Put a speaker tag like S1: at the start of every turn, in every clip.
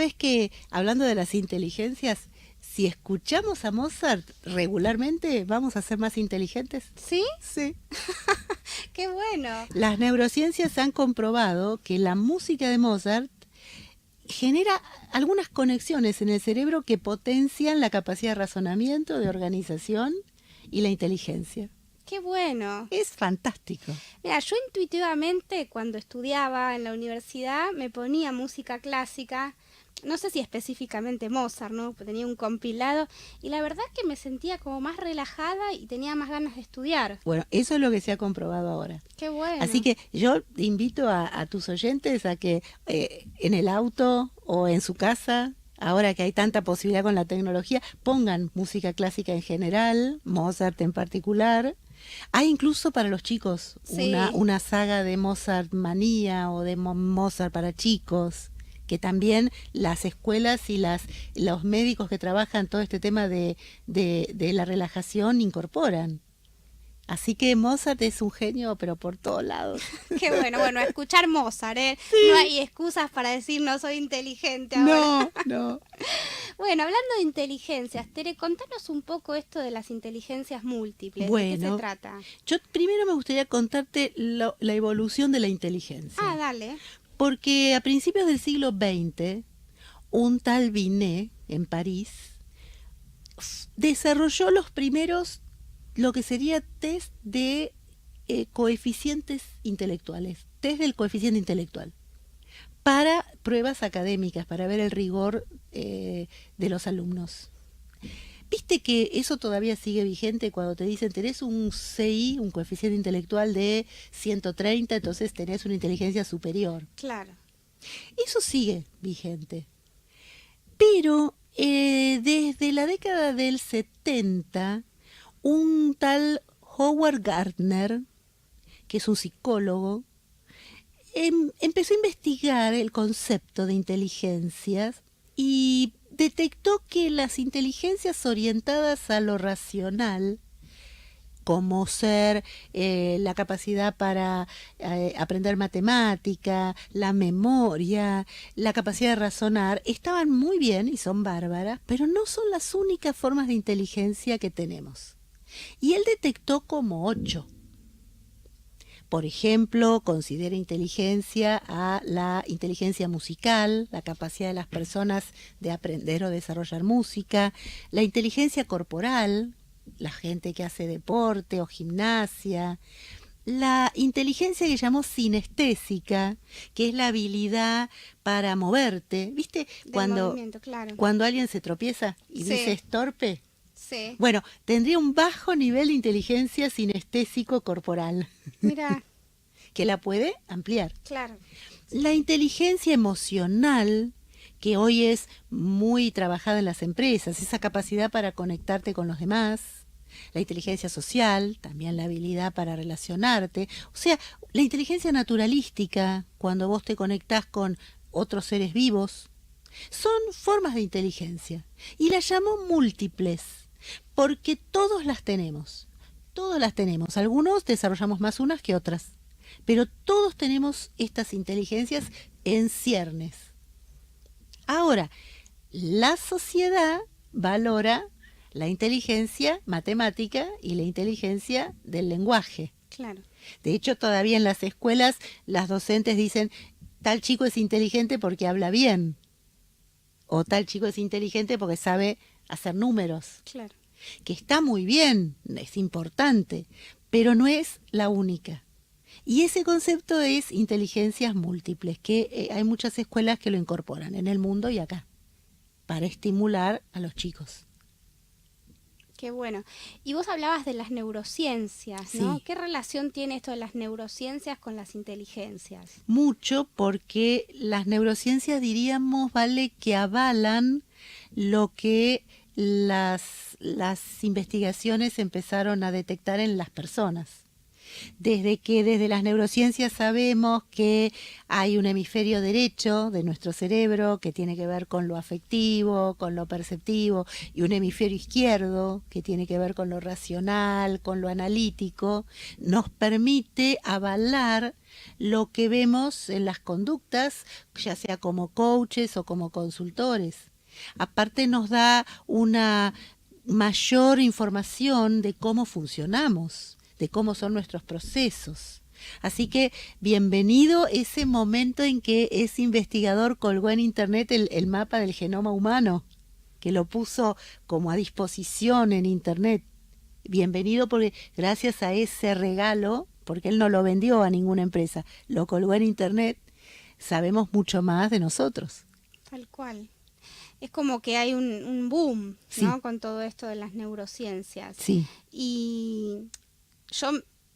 S1: sabés que, hablando de las inteligencias, si escuchamos a Mozart regularmente, ¿vamos a ser más inteligentes?
S2: ¿Sí?
S1: Sí.
S2: ¡Qué bueno!
S1: Las neurociencias han comprobado que la música de Mozart genera algunas conexiones en el cerebro que potencian la capacidad de razonamiento, de organización y la inteligencia.
S2: ¡Qué bueno!
S1: Es fantástico.
S2: Mira, yo intuitivamente cuando estudiaba en la universidad me ponía música clásica, no sé si específicamente Mozart, ¿no? Tenía un compilado y la verdad es que me sentía como más relajada y tenía más ganas de estudiar.
S1: Bueno, eso es lo que se ha comprobado ahora.
S2: ¡Qué bueno!
S1: Así que yo invito a tus oyentes a que en el auto o en su casa, ahora que hay tanta posibilidad con la tecnología, pongan música clásica en general, Mozart en particular. Hay incluso para los chicos
S2: Sí.
S1: una saga de Mozart Manía o de Mozart para chicos, que también las escuelas y los médicos que trabajan todo este tema de la relajación incorporan. Así que Mozart es un genio, pero por todos lados.
S2: ¡Qué bueno! Bueno, a escuchar Mozart, ¿eh?
S1: Sí.
S2: No hay excusas para decir no soy inteligente ahora.
S1: No.
S2: Bueno, hablando de inteligencias, Tere, contanos un poco esto de las inteligencias múltiples. ¿De qué se
S1: Bueno,
S2: trata?
S1: yo primero me gustaría contarte la evolución de la inteligencia.
S2: Ah, dale.
S1: Porque a principios del siglo XX, un tal Binet, en París, desarrolló los primeros, lo que sería test de coeficientes intelectuales, test del coeficiente intelectual, para pruebas académicas, para ver el rigor de los alumnos. ¿Viste que eso todavía sigue vigente cuando te dicen tenés un CI, un coeficiente intelectual de 130, entonces tenés una inteligencia superior?
S2: Claro.
S1: Eso sigue vigente. Pero desde la década del 70, un tal Howard Gardner, que es un psicólogo, empezó a investigar el concepto de inteligencias y detectó que las inteligencias orientadas a lo racional, como ser la capacidad para aprender matemática, la memoria, la capacidad de razonar, estaban muy bien y son bárbaras, pero no son las únicas formas de inteligencia que tenemos. Y él detectó como 8. Por ejemplo, considera inteligencia a la inteligencia musical, la capacidad de las personas de aprender o desarrollar música, la inteligencia corporal, la gente que hace deporte o gimnasia, la inteligencia que llamó sinestésica, que es la habilidad para moverte. ¿Viste?
S2: Del movimiento, claro.
S1: Cuando alguien se tropieza y
S2: Sí.
S1: dice es torpe.
S2: Sí.
S1: Bueno, tendría un bajo nivel de inteligencia sinestésico corporal.
S2: Mira,
S1: que la puede ampliar.
S2: claro.
S1: La inteligencia emocional, que hoy es muy trabajada en las empresas, esa capacidad para conectarte con los demás. La inteligencia social, también la habilidad para relacionarte. O sea, la inteligencia naturalística, cuando vos te conectás con otros seres vivos. Son formas de inteligencia. Y las llamo múltiples, porque todos las tenemos. Todos las tenemos. Algunos desarrollamos más unas que otras. Pero todos tenemos estas inteligencias en ciernes. Ahora, la sociedad valora la inteligencia matemática y la inteligencia del lenguaje.
S2: Claro.
S1: De hecho, todavía en las escuelas las docentes dicen, tal chico es inteligente porque habla bien. O tal chico es inteligente porque sabe hacer números.
S2: Claro.
S1: Que está muy bien, es importante, pero no es la única. Y ese concepto es inteligencias múltiples, que hay muchas escuelas que lo incorporan en el mundo y acá, para estimular a los chicos.
S2: Qué bueno. Y vos hablabas de las neurociencias, ¿no?
S1: Sí.
S2: ¿Qué relación tiene esto de las neurociencias con las inteligencias?
S1: Mucho, porque las neurociencias, diríamos, vale, que avalan lo que las investigaciones empezaron a detectar en las personas. Desde las neurociencias sabemos que hay un hemisferio derecho de nuestro cerebro que tiene que ver con lo afectivo, con lo perceptivo, y un hemisferio izquierdo que tiene que ver con lo racional, con lo analítico, nos permite avalar lo que vemos en las conductas, ya sea como coaches o como consultores. Aparte nos da una mayor información de cómo funcionamos, de cómo son nuestros procesos. Así que bienvenido ese momento en que ese investigador colgó en internet el mapa del genoma humano, que lo puso como a disposición en internet. Bienvenido porque gracias a ese regalo, porque él no lo vendió a ninguna empresa, lo colgó en internet, sabemos mucho más de nosotros.
S2: Tal cual. Es como que hay un boom,
S1: Sí.
S2: ¿no? Con todo esto de las neurociencias.
S1: Sí.
S2: Y yo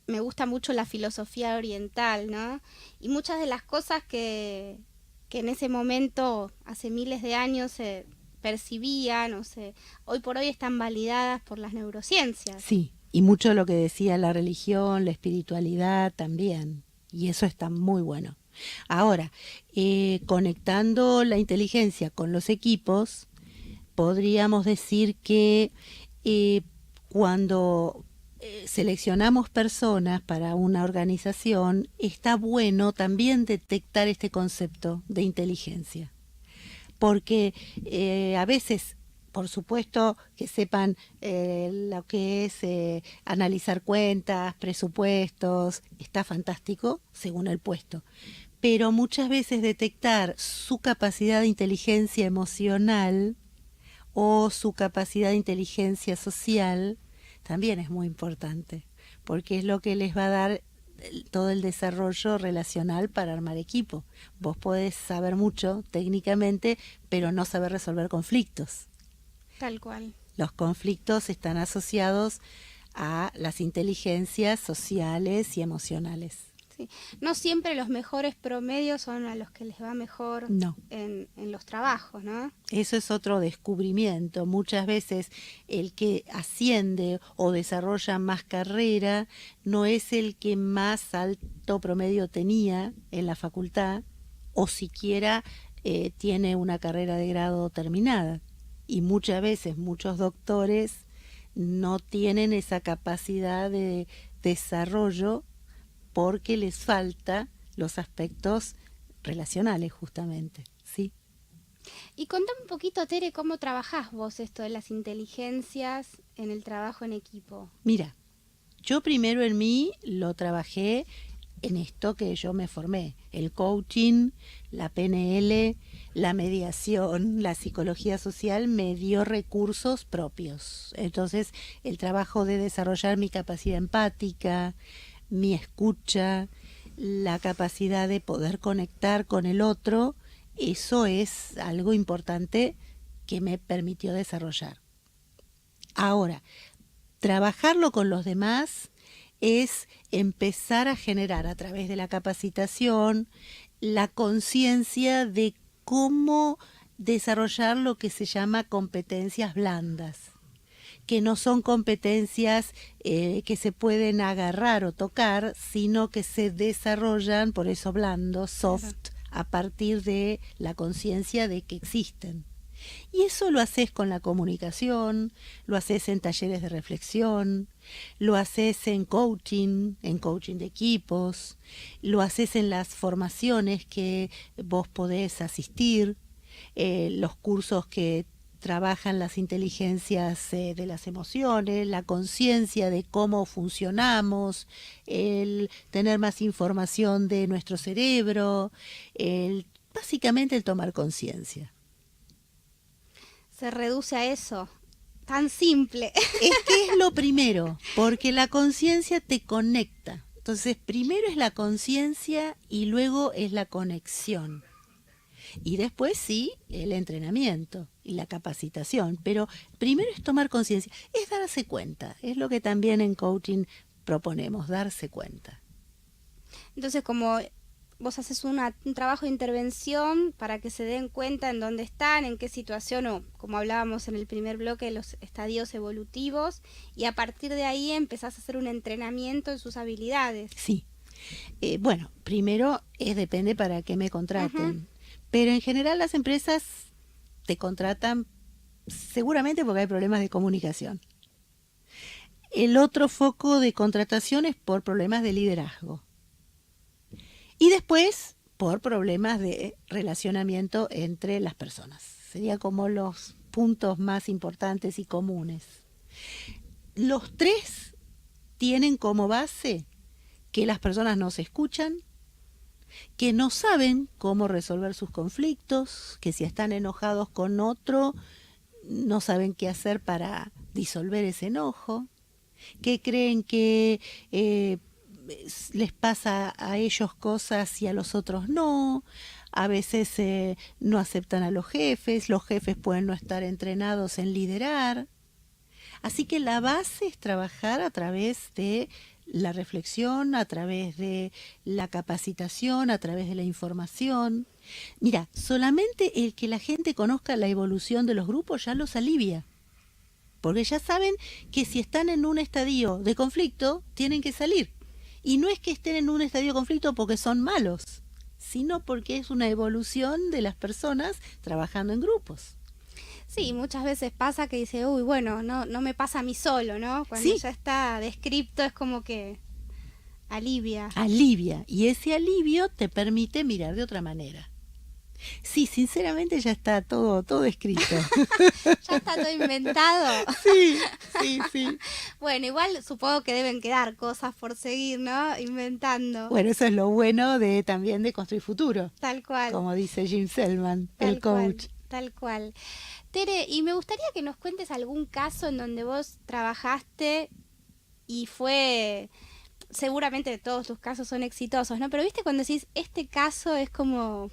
S2: me gusta mucho la filosofía oriental, ¿no? Y muchas de las cosas que en ese momento, hace miles de años, se percibían, hoy por hoy están validadas por las neurociencias.
S1: Sí, y mucho de lo que decía la religión, la espiritualidad también, y eso está muy bueno. Ahora, conectando la inteligencia con los equipos, podríamos decir que cuando seleccionamos personas para una organización, está bueno también detectar este concepto de inteligencia, porque a veces, por supuesto, que sepan lo que es analizar cuentas, presupuestos, está fantástico según el puesto, pero muchas veces detectar su capacidad de inteligencia emocional o su capacidad de inteligencia social también es muy importante, porque es lo que les va a dar todo el desarrollo relacional para armar equipo. Vos podés saber mucho técnicamente, pero no saber resolver conflictos.
S2: Tal cual.
S1: Los conflictos están asociados a las inteligencias sociales y emocionales.
S2: Sí. No siempre los mejores promedios son a los que les va mejor
S1: No.
S2: en los trabajos, ¿no?
S1: Eso es otro descubrimiento. Muchas veces el que asciende o desarrolla más carrera no es el que más alto promedio tenía en la facultad o siquiera tiene una carrera de grado terminada. Y muchas veces muchos doctores no tienen esa capacidad de desarrollo porque les falta los aspectos relacionales justamente, ¿sí?
S2: Y contame un poquito, Tere, cómo trabajás vos esto de las inteligencias en el trabajo en equipo.
S1: Mira, yo primero en mí lo trabajé en esto que yo me formé, el coaching, la PNL, la mediación, la psicología social me dio recursos propios. Entonces, el trabajo de desarrollar mi capacidad empática, mi escucha, la capacidad de poder conectar con el otro, eso es algo importante que me permitió desarrollar. Ahora, trabajarlo con los demás es empezar a generar a través de la capacitación la conciencia de cómo desarrollar lo que se llama competencias blandas, que no son competencias que se pueden agarrar o tocar, sino que se desarrollan, por eso blando, soft, a partir de la conciencia de que existen. Y eso lo haces con la comunicación, lo haces en talleres de reflexión, lo haces en coaching de equipos, lo haces en las formaciones que vos podés asistir, los cursos que trabajan las inteligencias de las emociones, la conciencia de cómo funcionamos, el tener más información de nuestro cerebro, básicamente el tomar conciencia.
S2: Se reduce a eso, tan simple.
S1: Es que es lo primero, porque la conciencia te conecta. Entonces, primero es la conciencia y luego es la conexión. Y después sí, el entrenamiento y la capacitación. Pero primero es tomar conciencia, es darse cuenta. Es lo que también en coaching proponemos, darse cuenta.
S2: Entonces, como vos haces un trabajo de intervención para que se den cuenta en dónde están, en qué situación, o como hablábamos en el primer bloque, los estadios evolutivos, y a partir de ahí empezás a hacer un entrenamiento en sus habilidades.
S1: Sí. Bueno, primero depende para qué me contraten, pero en general las empresas te contratan seguramente porque hay problemas de comunicación. El otro foco de contratación es por problemas de liderazgo. Y después por problemas de relacionamiento entre las personas. Sería como los puntos más importantes y comunes. Los tres tienen como base que las personas no se escuchan, que no saben cómo resolver sus conflictos, que si están enojados con otro, no saben qué hacer para disolver ese enojo, que creen que les pasa a ellos cosas y a los otros no. A veces no aceptan a los jefes pueden no estar entrenados en liderar. Así que la base es trabajar a través de la reflexión, a través de la capacitación, a través de la información. Mira, solamente el que la gente conozca la evolución de los grupos ya los alivia. Porque ya saben que si están en un estadio de conflicto, tienen que salir. Y no es que estén en un estadio de conflicto porque son malos, sino porque es una evolución de las personas trabajando en grupos.
S2: Sí, muchas veces pasa que dice, uy, bueno, no me pasa a mí solo, ¿no? Cuando
S1: Sí.
S2: ya está descripto es como que alivia.
S1: Alivia, y ese alivio te permite mirar de otra manera. Sí, sinceramente ya está todo escrito.
S2: Ya está todo inventado.
S1: Sí.
S2: Bueno, igual supongo que deben quedar cosas por seguir, ¿no? Inventando.
S1: Bueno, eso es lo bueno también de Construir Futuro.
S2: Tal cual.
S1: Como dice Jim Selman, el coach.
S2: Tal cual. Tere, y me gustaría que nos cuentes algún caso en donde vos trabajaste y fue, seguramente todos tus casos son exitosos, ¿no? Pero viste cuando decís, este caso es como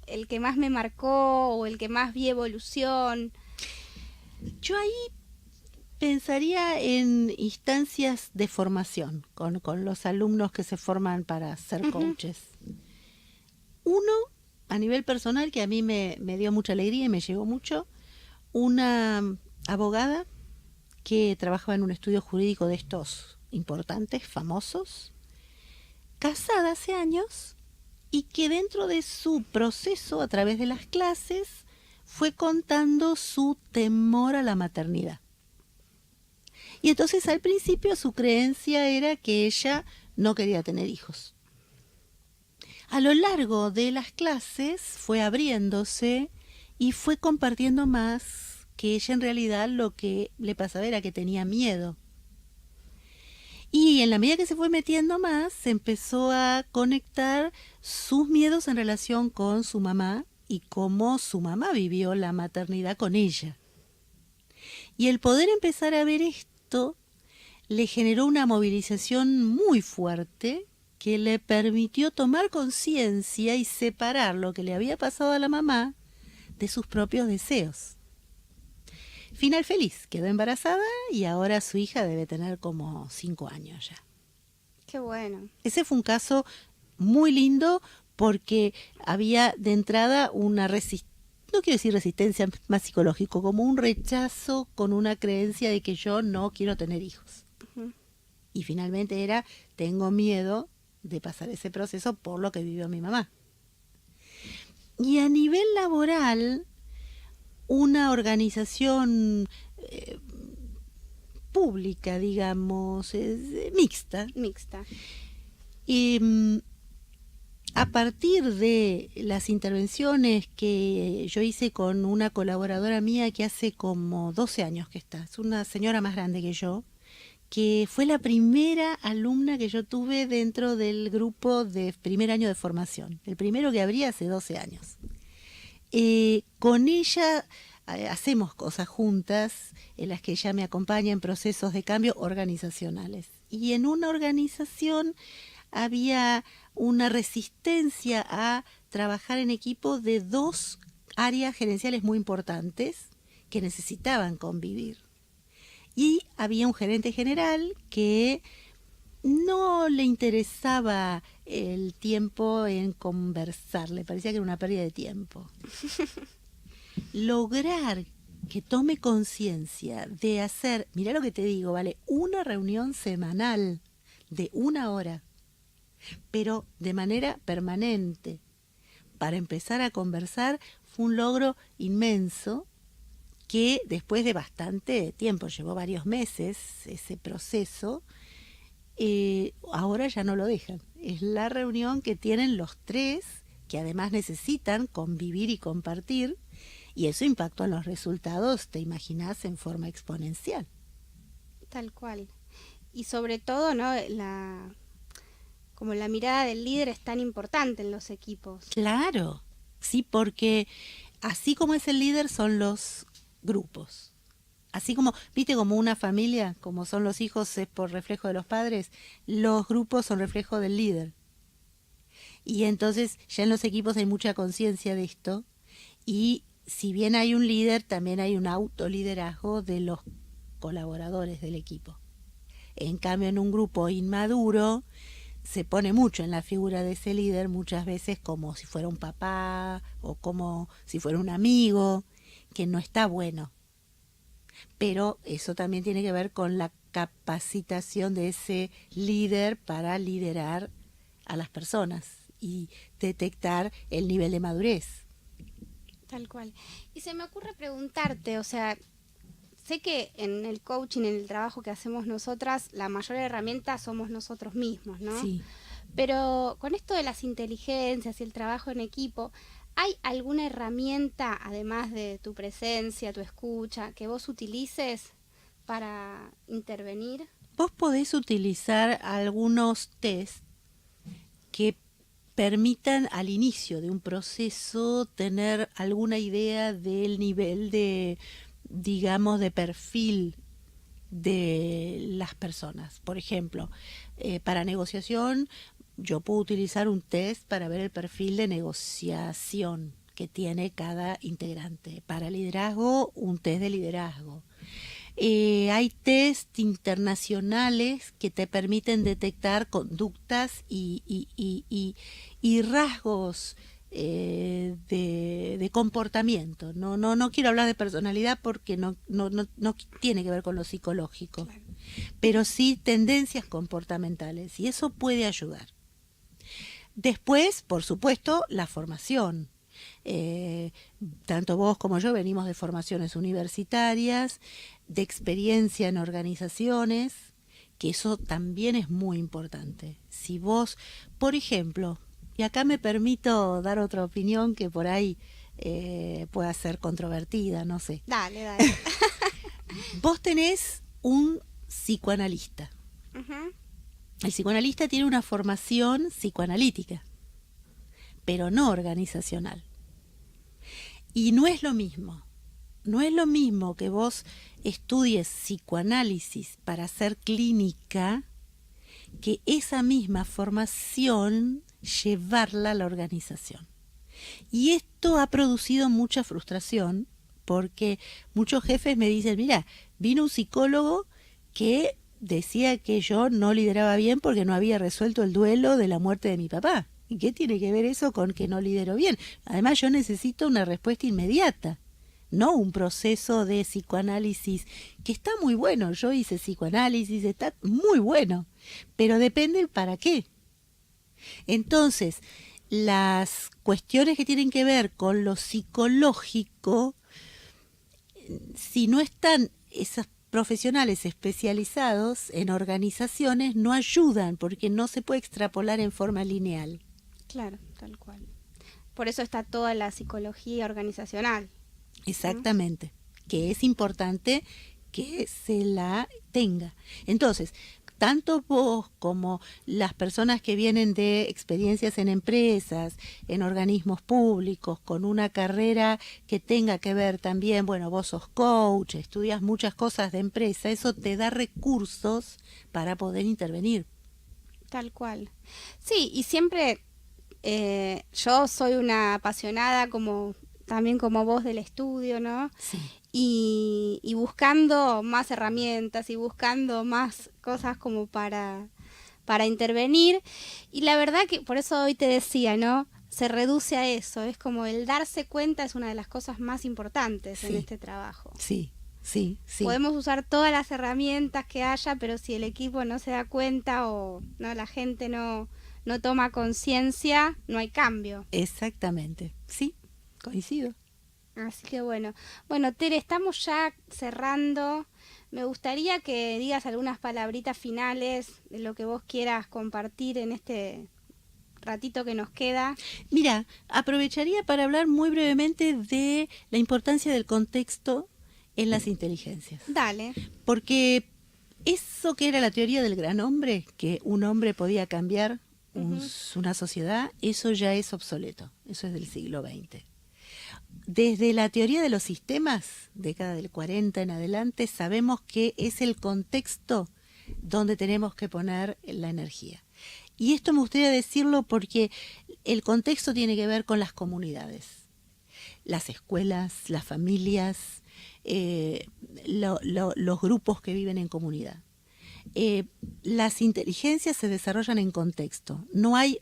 S2: el que más me marcó o el que más vi evolución.
S1: Yo ahí pensaría en instancias de formación con los alumnos que se forman para ser coaches. Uno, a nivel personal, que a mí me dio mucha alegría y me llegó mucho, una abogada que trabajaba en un estudio jurídico de estos importantes, famosos, casada hace años, y que dentro de su proceso, a través de las clases, fue contando su temor a la maternidad. Y entonces al principio su creencia era que ella no quería tener hijos. A lo largo de las clases fue abriéndose y fue compartiendo más que ella en realidad lo que le pasaba era que tenía miedo. Y en la medida que se fue metiendo más, se empezó a conectar sus miedos en relación con su mamá y cómo su mamá vivió la maternidad con ella. Y el poder empezar a ver esto le generó una movilización muy fuerte que le permitió tomar conciencia y separar lo que le había pasado a la mamá de sus propios deseos. Final feliz, quedó embarazada y ahora su hija debe tener como 5 años ya.
S2: Qué bueno.
S1: Ese fue un caso muy lindo porque había de entrada una no quiero decir resistencia más psicológico, como un rechazo con una creencia de que yo no quiero tener hijos. Y finalmente era, tengo miedo de pasar ese proceso por lo que vivió mi mamá. Y a nivel laboral, una organización pública, digamos, mixta. Y a partir de las intervenciones que yo hice con una colaboradora mía que hace como 12 años que está, es una señora más grande que yo, que fue la primera alumna que yo tuve dentro del grupo de primer año de formación, el primero que abrí hace 12 años. Con ella hacemos cosas juntas en las que ella me acompaña en procesos de cambio organizacionales. Y en una organización había una resistencia a trabajar en equipo de 2 áreas gerenciales muy importantes que necesitaban convivir. Y había un gerente general que no le interesaba el tiempo en conversar, le parecía que era una pérdida de tiempo. Lograr que tome conciencia de hacer, mirá lo que te digo, ¿vale? Una reunión semanal de 1 hora, pero de manera permanente, para empezar a conversar, fue un logro inmenso que después de bastante tiempo, llevó varios meses ese proceso, ahora ya no lo dejan. Es la reunión que tienen los tres, que además necesitan convivir y compartir, y eso impactó en los resultados, te imaginas, en forma exponencial.
S2: Tal cual. Y sobre todo, ¿no? Como la mirada del líder es tan importante en los equipos.
S1: Claro, sí, porque así como es el líder son los grupos. Así como, viste, como una familia, como son los hijos es por reflejo de los padres, los grupos son reflejo del líder. Y entonces ya en los equipos hay mucha conciencia de esto, y si bien hay un líder, también hay un autoliderazgo de los colaboradores del equipo. En cambio, en un grupo inmaduro se pone mucho en la figura de ese líder, muchas veces como si fuera un papá o como si fuera un amigo, que no está bueno. Pero eso también tiene que ver con la capacitación de ese líder para liderar a las personas y detectar el nivel de madurez.
S2: Tal cual. Y se me ocurre preguntarte, o sea, sé que en el coaching, en el trabajo que hacemos nosotras, la mayor herramienta somos nosotros mismos, ¿no?
S1: Sí.
S2: Pero con esto de las inteligencias y el trabajo en equipo, ¿hay alguna herramienta, además de tu presencia, tu escucha, que vos utilices para intervenir?
S1: Vos podés utilizar algunos test que permitan al inicio de un proceso tener alguna idea del nivel de, digamos, de perfil de las personas. Por ejemplo, para negociación yo puedo utilizar un test para ver el perfil de negociación que tiene cada integrante. Para liderazgo, un test de liderazgo. Hay test internacionales que te permiten detectar conductas y rasgos de comportamiento. No quiero hablar de personalidad porque no tiene que ver con lo psicológico,
S2: Claro.
S1: pero sí tendencias comportamentales, y eso puede ayudar. Después, por supuesto, la formación. Tanto vos como yo venimos de formaciones universitarias, de experiencia en organizaciones, que eso también es muy importante. Si vos, por ejemplo, y acá me permito dar otra opinión que por ahí pueda ser controvertida, no sé.
S2: Dale, dale.
S1: Vos tenés un psicoanalista.
S2: Ujú.
S1: El psicoanalista tiene una formación psicoanalítica, pero no organizacional. Y no es lo mismo. No es lo mismo que vos estudies psicoanálisis para hacer clínica, que esa misma formación llevarla a la organización. Y esto ha producido mucha frustración, porque muchos jefes me dicen, mira, vino un psicólogo que decía que yo no lideraba bien porque no había resuelto el duelo de la muerte de mi papá. ¿Y qué tiene que ver eso con que no lidero bien? Además, yo necesito una respuesta inmediata, no un proceso de psicoanálisis, que está muy bueno. Yo hice psicoanálisis, está muy bueno, pero depende el para qué. Entonces, las cuestiones que tienen que ver con lo psicológico, si no están esos profesionales especializados en organizaciones, no ayudan, porque no se puede extrapolar en forma lineal.
S2: Claro, tal cual. Por eso está toda la psicología organizacional.
S1: Exactamente, que es importante que se la tenga. Entonces, tanto vos como las personas que vienen de experiencias en empresas, en organismos públicos, con una carrera que tenga que ver también, bueno, vos sos coach, estudias muchas cosas de empresa, eso te da recursos para poder intervenir.
S2: Tal cual. Sí, y siempre yo soy una apasionada como también como vos del estudio, ¿no?
S1: Sí.
S2: Y buscando más herramientas y buscando más cosas como para para intervenir. Y la verdad que por eso hoy te decía, ¿no? Se reduce a eso, es como el darse cuenta es una de las cosas más importantes en este trabajo.
S1: Sí, sí, sí.
S2: Podemos usar todas las herramientas que haya, pero si el equipo no se da cuenta o no la gente no toma conciencia, no hay cambio.
S1: Exactamente, sí, coincido.
S2: Así que bueno, Tere, estamos ya cerrando. Me gustaría que digas algunas palabritas finales de lo que vos quieras compartir en este ratito que nos queda.
S1: Mira, aprovecharía para hablar muy brevemente de la importancia del contexto en las inteligencias.
S2: Dale.
S1: Porque eso que era la teoría del gran hombre, que un hombre podía cambiar una sociedad, eso ya es obsoleto. Eso es del siglo XX. Desde la teoría de los sistemas, década del 40 en adelante, sabemos que es el contexto donde tenemos que poner la energía. Y esto me gustaría decirlo porque el contexto tiene que ver con las comunidades, las escuelas, las familias, los grupos que viven en comunidad. Las inteligencias se desarrollan en contexto. No hay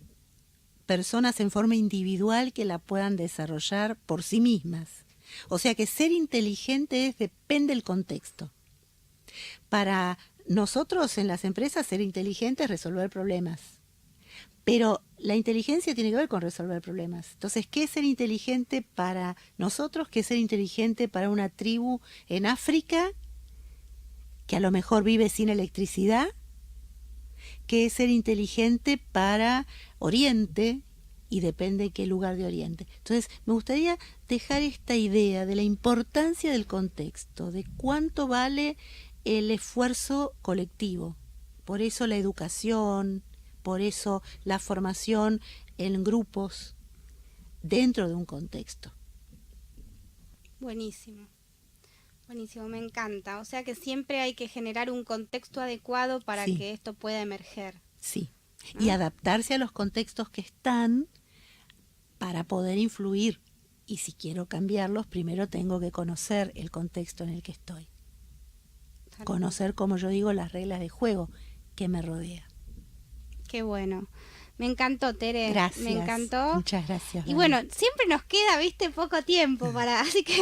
S1: personas en forma individual que la puedan desarrollar por sí mismas. O sea que ser inteligente depende del contexto. Para nosotros en las empresas ser inteligente es resolver problemas. Pero la inteligencia tiene que ver con resolver problemas. Entonces, ¿qué es ser inteligente para nosotros? ¿Qué es ser inteligente para una tribu en África que a lo mejor vive sin electricidad? ¿Qué es ser inteligente para Oriente? Y depende de qué lugar de Oriente. Entonces, me gustaría dejar esta idea de la importancia del contexto, de cuánto vale el esfuerzo colectivo. Por eso la educación, por eso la formación en grupos dentro de un contexto.
S2: Buenísimo, buenísimo, me encanta. O sea que siempre hay que generar un contexto adecuado para que esto pueda emerger.
S1: Sí, y adaptarse a los contextos que están para poder influir. Y si quiero cambiarlos, primero tengo que conocer el contexto en el que estoy. Conocer, como yo digo, las reglas de juego que me rodea.
S2: Qué bueno. Me encantó, Tere.
S1: Gracias.
S2: Me encantó.
S1: Muchas gracias.
S2: Y bueno, siempre nos queda, viste, poco tiempo así que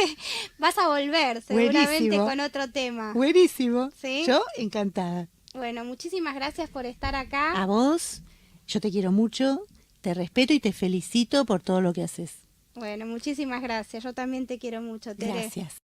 S2: vas a volver seguramente
S1: Buenísimo.
S2: con otro tema.
S1: Buenísimo.
S2: ¿Sí?
S1: Yo encantada.
S2: Bueno, muchísimas gracias por estar acá.
S1: A vos, yo te quiero mucho, te respeto y te felicito por todo lo que haces.
S2: Bueno, muchísimas gracias. Yo también te quiero mucho, Tere.
S1: Gracias.